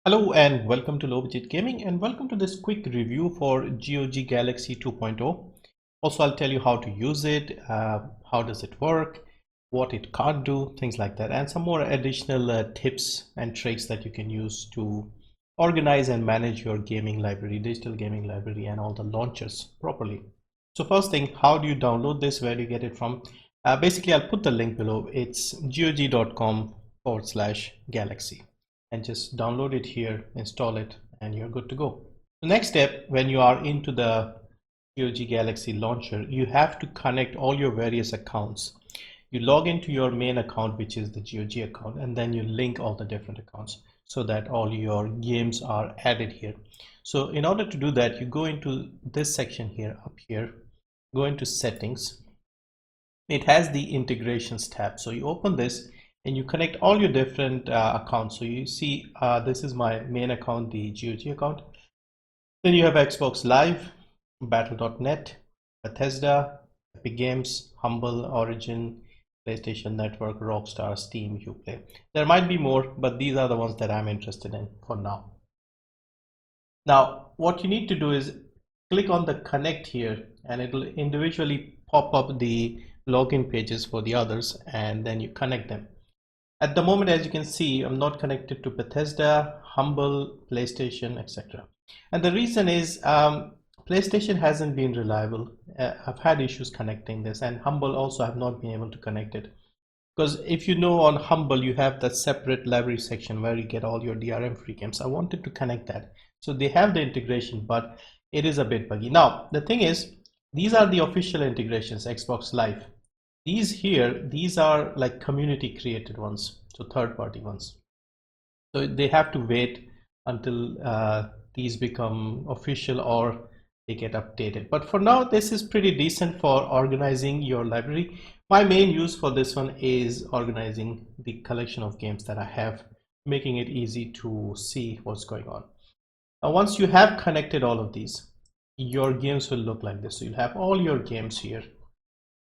Hello and welcome to LBG Gaming, and welcome to this quick review for GOG Galaxy 2.0. Also, I'll tell you how to use it, how does it work, what it can't do, things like that, and some more additional tips and tricks that you can use to organize and manage your gaming library, digital gaming library, and all the launchers properly. So first thing, how do you download this? Where do you get it from? Basically, I'll put the link below. It's gog.com/galaxy. And just download it here, install it, and you're good to go. The next step, when you are into the GOG Galaxy launcher, you have to connect all your various accounts. You log into your main account, which is the GOG account, and then you link all the different accounts so that all your games are added here. So in order to do that, you go into this section here, up here, go into settings. It has the integrations tab. So you open this and you connect all your different accounts. So you see this is my main account, the GOG account. Then you have Xbox Live, Battle.net, Bethesda, Epic Games, Humble, Origin, PlayStation Network, Rockstar, Steam, Uplay. There might be more, but these are the ones that I'm interested in for now. Now, what you need to do is click on the connect here, and it will individually pop up the login pages for the others, and then you connect them. At the moment, as you can see, I'm not connected to Bethesda, Humble, PlayStation, etc. And the reason is PlayStation hasn't been reliable. I've had issues connecting this, and Humble also have not been able to connect it. Because if you know, on Humble, you have that separate library section where you get all your DRM free games. I wanted to connect that. So they have the integration, but it is a bit buggy. Now, the thing is, these are the official integrations, Xbox Live. These here, these are like community created ones, so third-party ones. So they have to wait until these become official or they get updated. But for now, this is pretty decent for organizing your library. My main use for this one is organizing the collection of games that I have, making it easy to see what's going on. Now, once you have connected all of these, your games will look like this. So you'll have all your games here.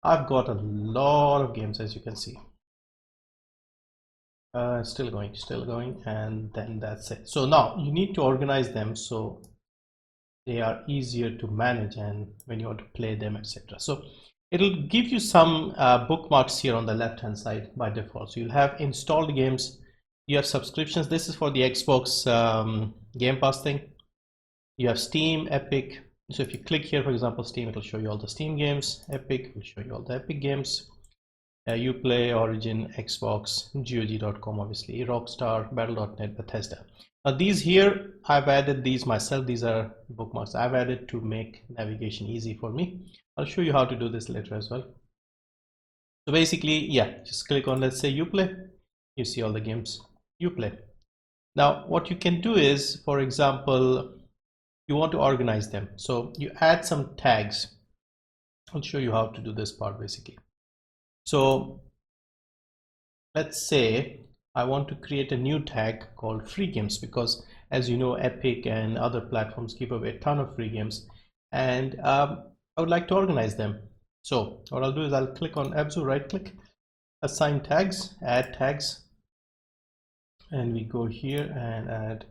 I've got a lot of games, as you can see. Still going, and then that's it. So now you need to organize them so they are easier to manage and when you want to play them, etc. So it'll give you some bookmarks here on the left hand side by default. So you'll have installed games, you have subscriptions. This is for the Xbox Game Pass thing. You have Steam, Epic. So if you click here, for example, Steam, it'll show you all the Steam games. Epic will show you all the Epic games. Uplay, Origin, Xbox, GOG.com, obviously, Rockstar, Battle.net, Bethesda. Now these here, I've added these myself. These are bookmarks I've added to make navigation easy for me. I'll show you how to do this later as well. So basically, yeah, just click on, let's say, Uplay. You see all the games Uplay. Now what you can do is, for example, you want to organize them. So you add some tags. I'll show you how to do this part basically. So let's say I want to create a new tag called free games, because as you know, Epic and other platforms give away a ton of free games, and I would like to organize them. So what I'll do is I'll click on Abzu, right click, assign tags, add tags, and we go here and add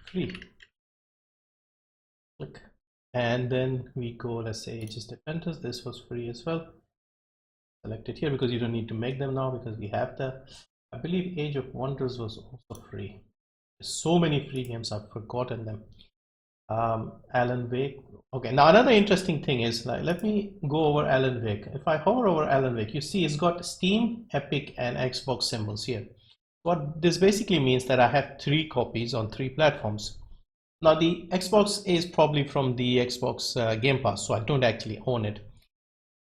free. Click, and then we go, let's say Aegis Defenders. This was free as well. Select it here because you don't need to make them now because we have the, I believe Age of Wonders was also free. There's so many free games, I've forgotten them. Alan Wake. Okay, now another interesting thing is, like, let me go over Alan Wake. If I hover over Alan Wake, you see it's got Steam, Epic, and Xbox symbols here. What this basically means that I have 3 copies on 3 platforms. Now the Xbox is probably from the Xbox Game Pass, so I don't actually own it.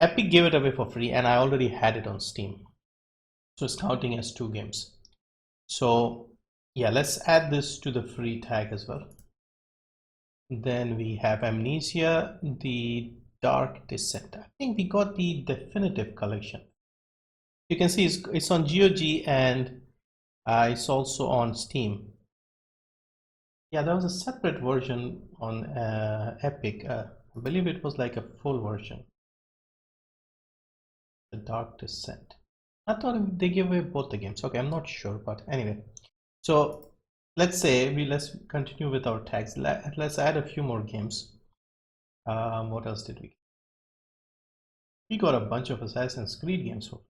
Epic gave it away for free and I already had it on Steam, so it's counting as 2 games. So yeah, let's add this to the free tag as well. Then we have Amnesia, the Dark Descent. I think we got the definitive collection. You can see it's on GOG and it's also on Steam. Yeah, there was a separate version on Epic. I believe it was like a full version. The Dark Descent. I thought they gave away both the games. Okay, I'm not sure, but anyway. So let's say let's continue with our tags. Let's add a few more games. What else did we get? We got a bunch of Assassin's Creed games for free.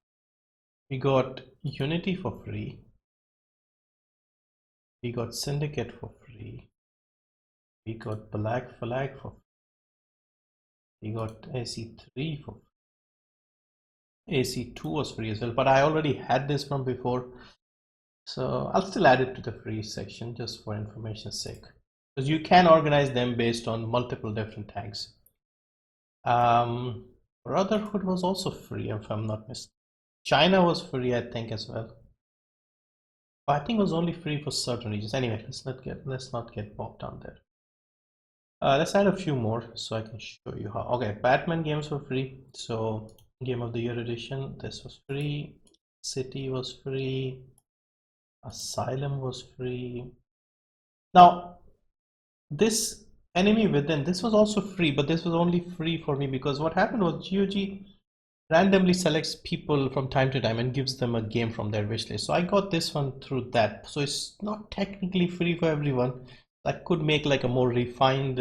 We got Unity for free. We got Syndicate for free. We got Black Flag for free. We got AC3 for free. AC2 was free as well, but I already had this from before, so I'll still add it to the free section just for information's sake, because you can organize them based on multiple different tags. Brotherhood was also free, if I'm not mistaken. China was free, I think, as well. But I think it was only free for certain regions. Anyway, let's not get bogged down there. Let's add a few more so I can show you how. Okay, Batman games were free. So Game of the Year edition, this was free. City was free. Asylum was free. Now this Enemy Within, this was also free, but this was only free for me because what happened was GOG randomly selects people from time to time and gives them a game from their wish list. So I got this one through that. So it's not technically free for everyone. I could make like a more refined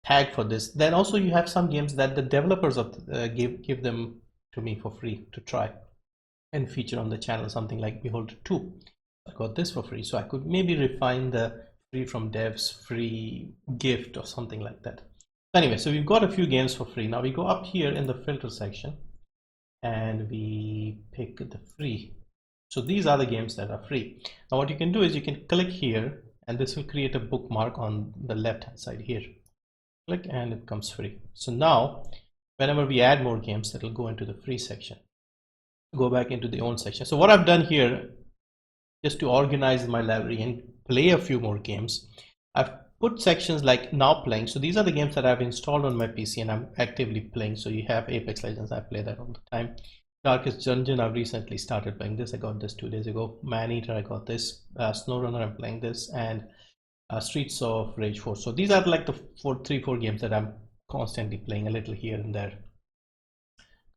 tag for this. Then also you have some games that the developers of give them to me for free to try and feature on the channel, something like Beholder 2. I got this for free, so I could maybe refine the free from devs free gift or something like that. Anyway, so we've got a few games for free. Now we go up here in the filter section and we pick the free. So these are the games that are free. Now what you can do is you can click here and this will create a bookmark on the left hand side here. Click and it becomes free. So now whenever we add more games, it will go into the free section. Go back into the own section. So what I've done here, just to organize my library and play a few more games, I've put sections like now playing. So these are the games that I've installed on my PC and I'm actively playing. So you have Apex Legends, I play that all the time. Darkest Dungeon, I've recently started playing this. I got this 2 days ago. Maneater, I got this. SnowRunner, I'm playing this. And Streets of Rage 4. So these are like the 3-4 games that I'm constantly playing, a little here and there.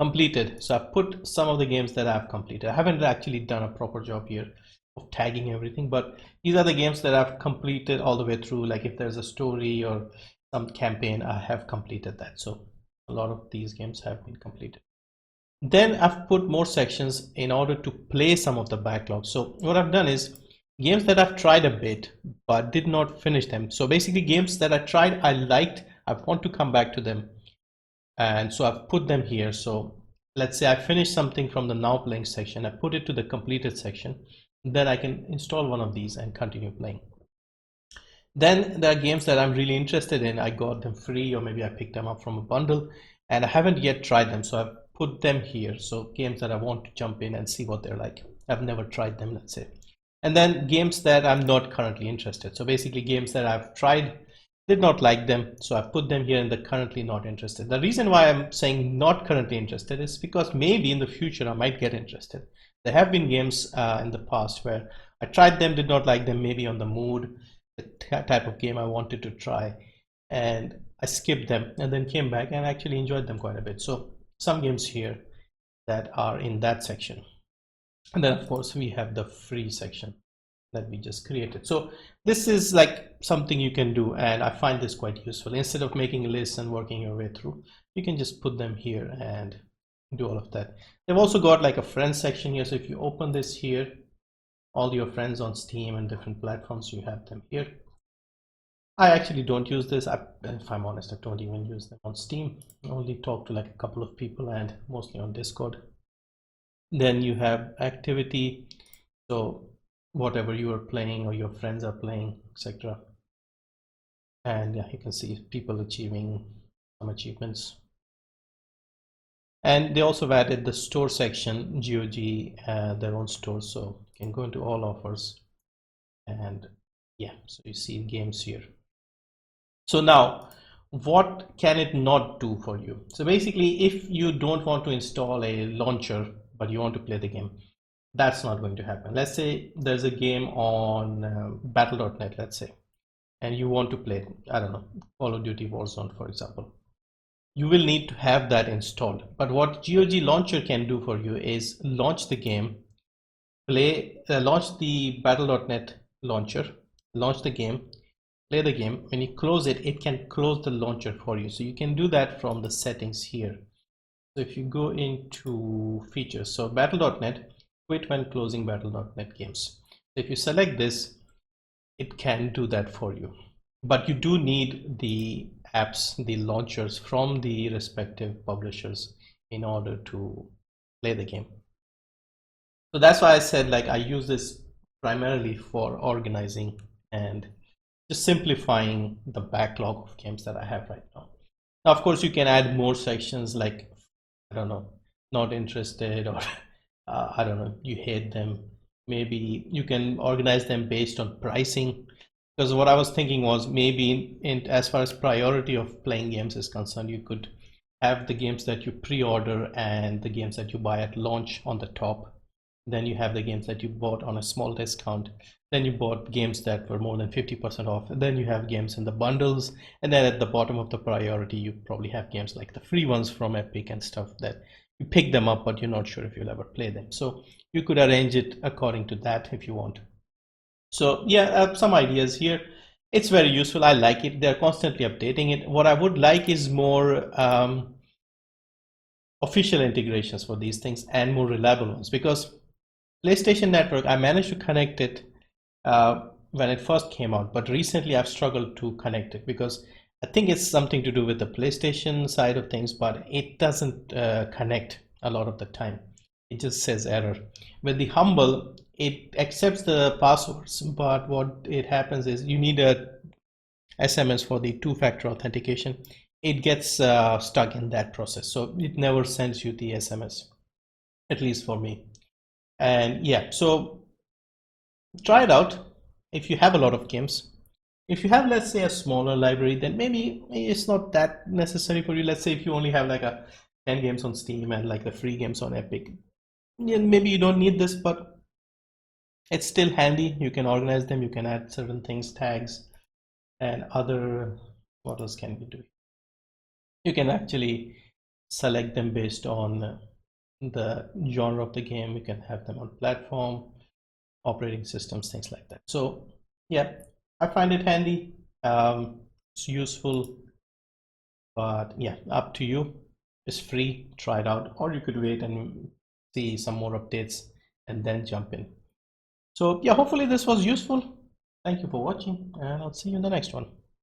Completed. So I've put some of the games that I've completed. I haven't actually done a proper job here of tagging everything, but these are the games that I've completed all the way through. Like if there's a story or some campaign, I have completed that. So a lot of these games have been completed. Then I've put more sections in order to play some of the backlog. So what I've done is games that I've tried a bit but did not finish them. So basically games that I tried, I liked, I want to come back to them. And so I've put them here. So let's say I finished something from the now playing section, I put it to the completed section, then I can install one of these and continue playing. Then there are games that I'm really interested in. I got them free or maybe I picked them up from a bundle and I haven't yet tried them. So I've put them here. So games that I want to jump in and see what they're like. I've never tried them, let's say. And then games that I'm not currently interested. So basically games that I've tried, did not like them, so I put them here in the currently not interested. The reason why I'm saying not currently interested is because maybe in the future I might get interested. There have been games in the past where I tried them, did not like them, maybe on the mood, the type of game I wanted to try, and I skipped them and then came back and actually enjoyed them quite a bit. So some games here that are in that section. And then of course we have the free section that we just created. So this is like something you can do, and I find this quite useful. Instead of making a list and working your way through, you can just put them here and do all of that. They've also got like a friends section here. So if you open this here, all your friends on Steam and different platforms, you have them here. I actually don't use this. If I'm honest, I don't even use them on Steam. I only talk to like a couple of people and mostly on Discord. Then you have activity. So whatever you are playing or your friends are playing, etc. And yeah, you can see people achieving some achievements. And they also added the store section, GOG, their own store, so you can go into all offers. And yeah, so you see games here. So now, what can it not do for you? So basically, if you don't want to install a launcher, but you want to play the game, that's not going to happen. Let's say there's a game on battle.net, let's say, and you want to play, I don't know, Call of Duty Warzone, for example. You will need to have that installed. But what GOG Launcher can do for you is launch the game, launch the battle.net launcher, launch the game, play the game. When you close it, it can close the launcher for you. So you can do that from the settings here. So if you go into features, so battle.net, quit when closing battle.net games. If you select this, it can do that for you. But you do need the apps, the launchers from the respective publishers in order to play the game. So that's why I said, like, I use this primarily for organizing and just simplifying the backlog of games that I have right now. Now, of course, you can add more sections like, I don't know, not interested, or I don't know, you hate them. Maybe you can organize them based on pricing. Because what I was thinking was maybe as far as priority of playing games is concerned, you could have the games that you pre-order and the games that you buy at launch on the top. Then you have the games that you bought on a small discount. Then you bought games that were more than 50% off. And then you have games in the bundles. And then at the bottom of the priority, you probably have games like the free ones from Epic and stuff that you pick them up, but you're not sure if you'll ever play them. So you could arrange it according to that if you want. So yeah, some ideas here. It's very useful. I like it. They're constantly updating it. What I would like is more official integrations for these things and more reliable ones, because PlayStation Network, I managed to connect it when it first came out, but recently I've struggled to connect it because I think it's something to do with the PlayStation side of things, but it doesn't connect a lot of the time. It just says error. With the Humble, it accepts the passwords, but what it happens is you need a SMS for the two-factor authentication. It gets stuck in that process, so it never sends you the SMS, at least for me. And yeah, so try it out if you have a lot of games. If you have, let's say, a smaller library, then maybe it's not that necessary for you. Let's say if you only have like 10 games on Steam and like the free games on Epic, yeah, maybe you don't need this, but it's still handy. You can organize them, you can add certain things, tags, and other, what else can you do? You can actually select them based on the genre of the game. You can have them on platform, operating systems, things like that. So yeah, I find it handy. It's useful, but yeah, up to you. It's free, try it out, or you could wait and see some more updates and then jump in. So yeah, hopefully this was useful. Thank you for watching, and I'll see you in the next one.